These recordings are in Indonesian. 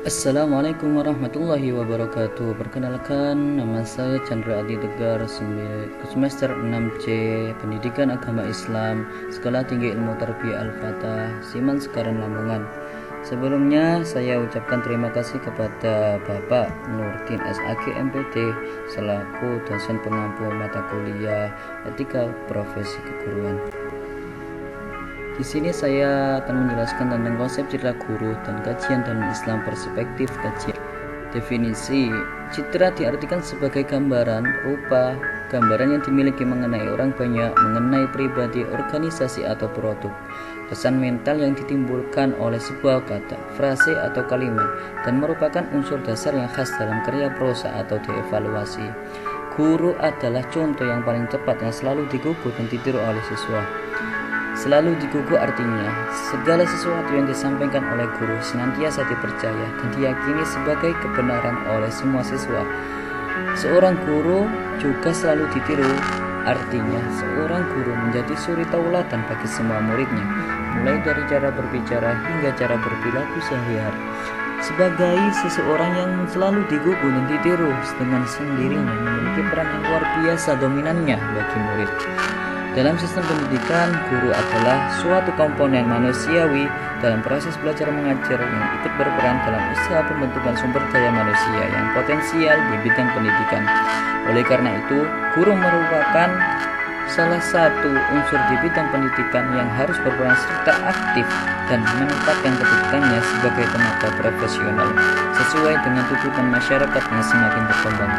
Assalamualaikum warahmatullahi wabarakatuh. Perkenalkan, nama saya Chandra Adi Tegar, semester 6C, Pendidikan Agama Islam, Sekolah Tinggi Ilmu Tarbiyah Al-Fatah, Siman Sekaran, Lamongan. Sebelumnya saya ucapkan terima kasih kepada Bapak Nurdin SAG MPD selaku dosen pengampu mata kuliah Etika Profesi Keguruan. Di sini saya akan menjelaskan tentang konsep citra guru dan kajian dalam Islam, perspektif kajian. Definisi citra diartikan sebagai gambaran, rupa, gambaran yang dimiliki mengenai orang banyak, mengenai pribadi, organisasi atau produk. Pesan mental yang ditimbulkan oleh sebuah kata, frase atau kalimat, dan merupakan unsur dasar yang khas dalam karya prosa atau dievaluasi. Guru adalah contoh yang paling tepat yang selalu digugu dan ditiru oleh siswa. Selalu digugu artinya segala sesuatu yang disampaikan oleh guru senantiasa dipercaya dan diyakini sebagai kebenaran oleh semua siswa. Seorang guru juga selalu ditiru, artinya seorang guru menjadi suri tauladan bagi semua muridnya, mulai dari cara berbicara hingga cara berperilaku sehari-hari. Sebagai seseorang yang selalu digugu dan ditiru, dengan sendirinya memiliki peran yang luar biasa dominannya bagi murid. Dalam sistem pendidikan, guru adalah suatu komponen manusiawi dalam proses belajar mengajar yang ikut berperan dalam usaha pembentukan sumber daya manusia yang potensial di bidang pendidikan. Oleh karena itu, guru merupakan salah satu unsur di bidang pendidikan yang harus berperan serta aktif dan menempatkan kedudukannya sebagai tenaga profesional sesuai dengan tuntutan masyarakat yang semakin berkembang.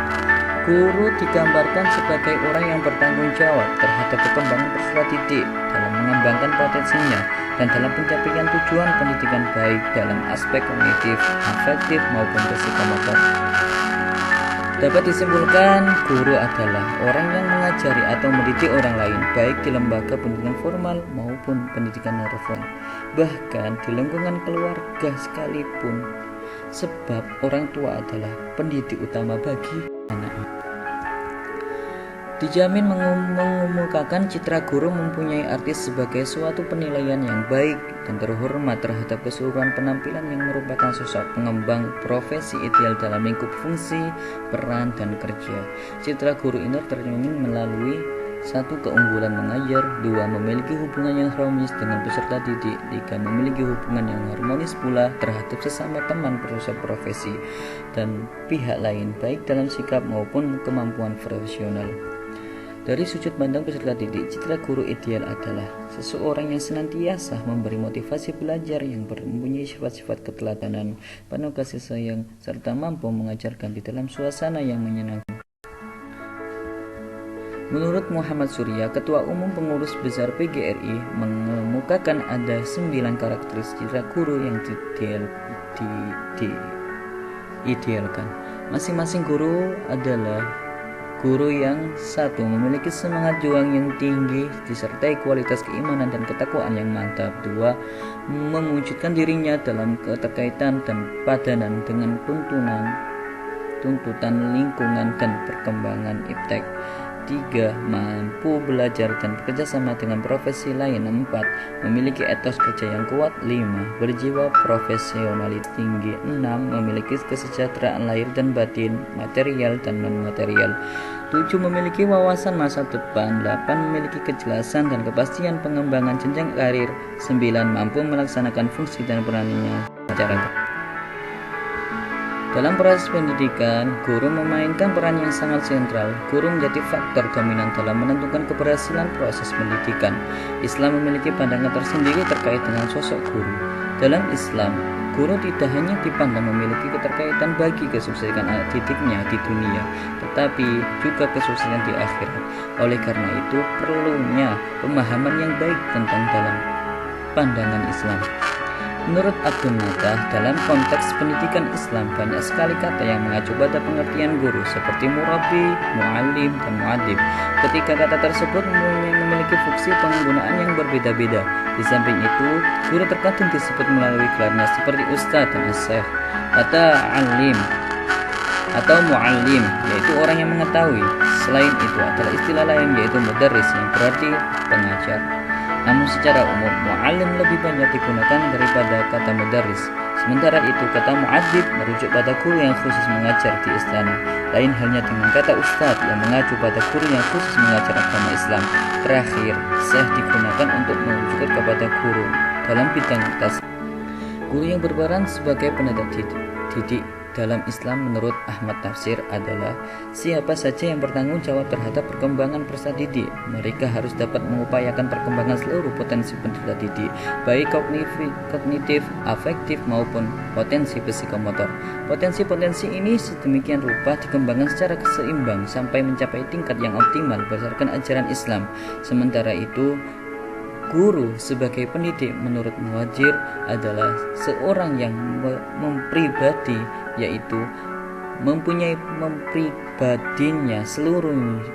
Guru digambarkan sebagai orang yang bertanggung jawab terhadap perkembangan peserta didik dalam mengembangkan potensinya dan dalam pencapaian tujuan pendidikan baik dalam aspek kognitif, afektif maupun psikomotor. Dapat disimpulkan, guru adalah orang yang mengajari atau mendidik orang lain baik di lembaga pendidikan formal maupun pendidikan non-formal, bahkan di lingkungan keluarga sekalipun, sebab orang tua adalah pendidik utama bagi anak. Dijamin mengemukakan citra guru mempunyai arti sebagai suatu penilaian yang baik dan terhormat terhadap keseluruhan penampilan yang merupakan sosok pengembang profesi ideal dalam lingkup fungsi, peran, dan kerja. Citra guru ini tercermin melalui 1. Keunggulan mengajar, 2. Memiliki hubungan yang harmonis dengan peserta didik, 3. Memiliki hubungan yang harmonis pula terhadap sesama teman profesi dan pihak lain baik dalam sikap maupun kemampuan profesional. Dari sudut pandang peserta didik, citra guru ideal adalah seseorang yang senantiasa memberi motivasi belajar, yang mempunyai sifat-sifat keteladanan, penuh kasih sayang, serta mampu mengajarkan di dalam suasana yang menyenangkan. Menurut Muhammad Surya, Ketua Umum Pengurus Besar PGRI, mengemukakan ada 9 karakteristik citra guru yang diidealkan. Masing-masing guru adalah guru yang 1. Memiliki semangat juang yang tinggi disertai kualitas keimanan dan ketakwaan yang mantap. 2. Mewujudkan dirinya dalam keterkaitan dan padanan dengan tuntutan lingkungan dan perkembangan iptek. 3. Mampu belajar dan bekerja sama dengan profesi lain. 4. Memiliki etos kerja yang kuat. 5. Berjiwa profesionalis tinggi. 6. Memiliki kesejahteraan lahir dan batin, material dan non-material. 7. Memiliki wawasan masa depan. 8. Memiliki kejelasan dan kepastian pengembangan jenjang karir. 9. Mampu melaksanakan fungsi dan perannya masyarakat. Dalam proses pendidikan, guru memainkan peran yang sangat sentral. Guru menjadi faktor dominan dalam menentukan keberhasilan proses pendidikan. Islam memiliki pandangan tersendiri terkait dengan sosok guru. Dalam Islam, guru tidak hanya dipandang memiliki keterkaitan bagi kesuksesan didiknya di dunia, tetapi juga kesuksesan di akhirat. Oleh karena itu, perlunya pemahaman yang baik tentang dalam pandangan Islam. Menurut Abdul Natah, dalam konteks pendidikan Islam banyak sekali kata yang mengacu pada pengertian guru seperti murabbi, muallim, dan muadib. Ketika kata tersebut memiliki fungsi penggunaan yang berbeda-beda. Di samping itu, guru terkadang disebut melalui gelarnya seperti ustadz dan asyikh. Kata alim atau muallim yaitu orang yang mengetahui. Selain itu adalah istilah lain yaitu mudarris yang berarti pengajar. Namun secara umum, mu'allim lebih banyak digunakan daripada kata mudarris. Sementara itu, kata mu'adzib merujuk pada guru yang khusus mengajar di istana. Lain halnya dengan kata ustadz yang mengacu pada guru yang khusus mengajar agama Islam. Terakhir, syekh digunakan untuk merujuk kepada guru dalam bidang tasawuf. Guru yang berperan sebagai penata didik dalam Islam menurut Ahmad Tafsir adalah siapa saja yang bertanggung jawab terhadap perkembangan peserta didik. Mereka harus dapat mengupayakan perkembangan seluruh potensi peserta didik, baik kognitif, afektif maupun potensi psikomotor. Potensi-potensi ini sedemikian rupa dikembangkan secara seimbang sampai mencapai tingkat yang optimal berdasarkan ajaran Islam. Sementara itu, guru sebagai pendidik menurut Muhajir adalah seorang yang mempribadi, yaitu mempribadinya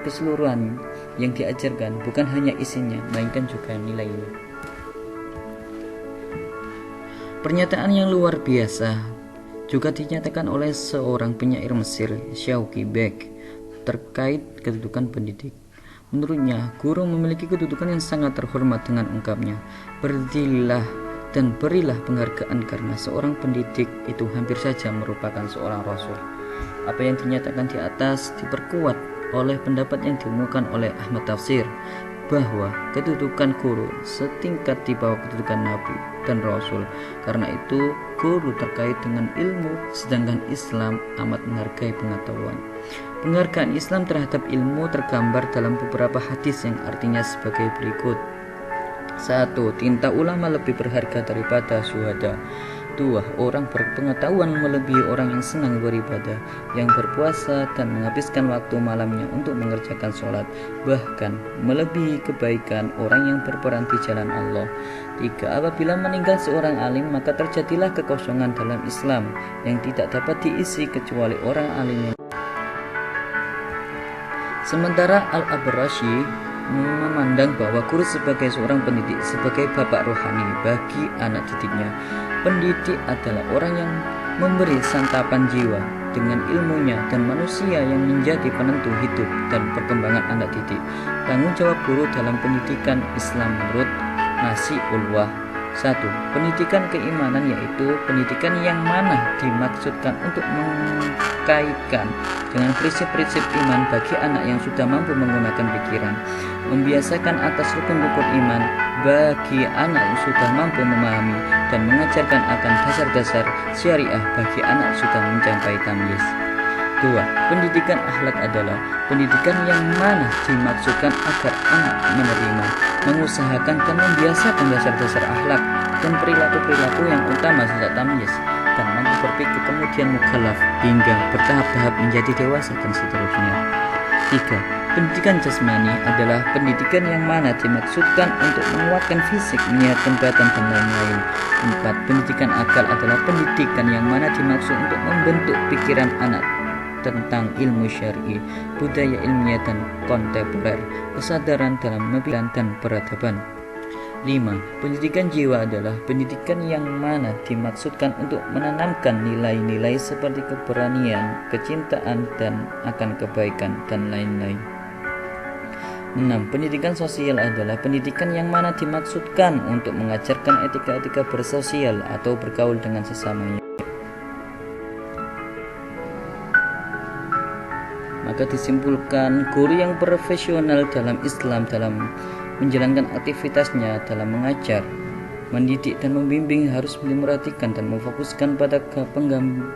keseluruhan yang diajarkan, bukan hanya isinya melainkan juga nilainya. Pernyataan yang luar biasa juga dinyatakan oleh seorang penyair Mesir, Shawki Bek, terkait kedudukan pendidik. Menurutnya, guru memiliki kedudukan yang sangat terhormat dengan ungkapnya, "Berdirilah dan berilah penghargaan karena seorang pendidik itu hampir saja merupakan seorang rasul." Apa yang dinyatakan di atas diperkuat oleh pendapat yang dimukakan oleh Ahmad Tafsir, bahwa kedudukan guru setingkat di bawah kedudukan nabi dan rasul. Karena itu, guru terkait dengan ilmu, sedangkan Islam amat menghargai pengetahuan. Penghargaan Islam terhadap ilmu tergambar dalam beberapa hadis yang artinya sebagai berikut. 1. Tinta ulama lebih berharga daripada syuhada. 2. Orang berpengetahuan melebihi orang yang senang beribadah, yang berpuasa dan menghabiskan waktu malamnya untuk mengerjakan sholat, bahkan melebihi kebaikan orang yang berperan di jalan Allah. 3. Apabila meninggal seorang alim, maka terjadilah kekosongan dalam Islam yang tidak dapat diisi kecuali orang alim. Sementara Al-Abrashi memandang bahwa guru sebagai seorang pendidik, sebagai bapak rohani bagi anak didiknya. Pendidik adalah orang yang memberi santapan jiwa dengan ilmunya dan manusia yang menjadi penentu hidup dan perkembangan anak didik. Tanggung jawab guru dalam pendidikan Islam menurut Nasi Ulwah. 1. Pendidikan keimanan, yaitu pendidikan yang mana dimaksudkan untuk mengkaitkan dengan prinsip-prinsip iman bagi anak yang sudah mampu menggunakan pikiran, membiasakan atas rukun-rukun iman bagi anak yang sudah mampu memahami, dan mengajarkan akan dasar-dasar syariah bagi anak yang sudah mencapai tamyiz. 2. Pendidikan akhlak adalah pendidikan yang mana dimaksudkan agar anak menerima, mengusahakan dan membiasakan dasar-dasar akhlak dan perilaku-perilaku yang utama sejak tamyiz, dan mampu berpikir kemudian mukallaf hingga bertahap-tahap menjadi dewasa dan seterusnya. 3. Pendidikan jasmani adalah pendidikan yang mana dimaksudkan untuk menguatkan fisik, menyehatkan badan, dan lain-lain. 4. Pendidikan akal adalah pendidikan yang mana dimaksud untuk membentuk pikiran anak tentang ilmu syar'i, budaya ilmiah dan kontemporer, kesadaran dalam pemikiran dan peradaban. 5. Pendidikan jiwa adalah pendidikan yang mana dimaksudkan untuk menanamkan nilai-nilai seperti keberanian, kecintaan, dan akan kebaikan, dan lain-lain. 6. Pendidikan sosial adalah pendidikan yang mana dimaksudkan untuk mengajarkan etika-etika bersosial atau bergaul dengan sesamanya. Maka disimpulkan, guru yang profesional dalam Islam dalam menjalankan aktivitasnya dalam mengajar, mendidik, dan membimbing harus memperhatikan dan memfokuskan pada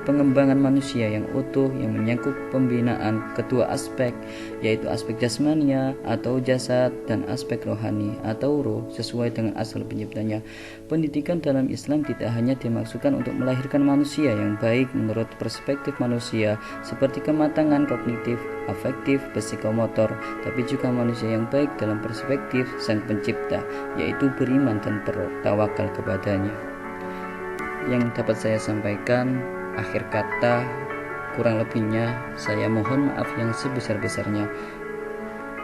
pengembangan manusia yang utuh yang menyangkut pembinaan kedua aspek, yaitu aspek jasmania atau jasad dan aspek rohani atau ruh sesuai dengan asal penciptanya. Pendidikan dalam Islam tidak hanya dimaksudkan untuk melahirkan manusia yang baik menurut perspektif manusia seperti kematangan kognitif, afektif, psikomotor, tapi juga manusia yang baik dalam perspektif Sang Pencipta, yaitu beriman dan bertawakal kepadanya. Yang dapat saya sampaikan, akhir kata kurang lebihnya saya mohon maaf yang sebesar-besarnya.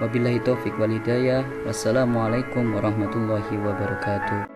Wabillahi taufik wal hidayah. Wassalamualaikum warahmatullahi wabarakatuh.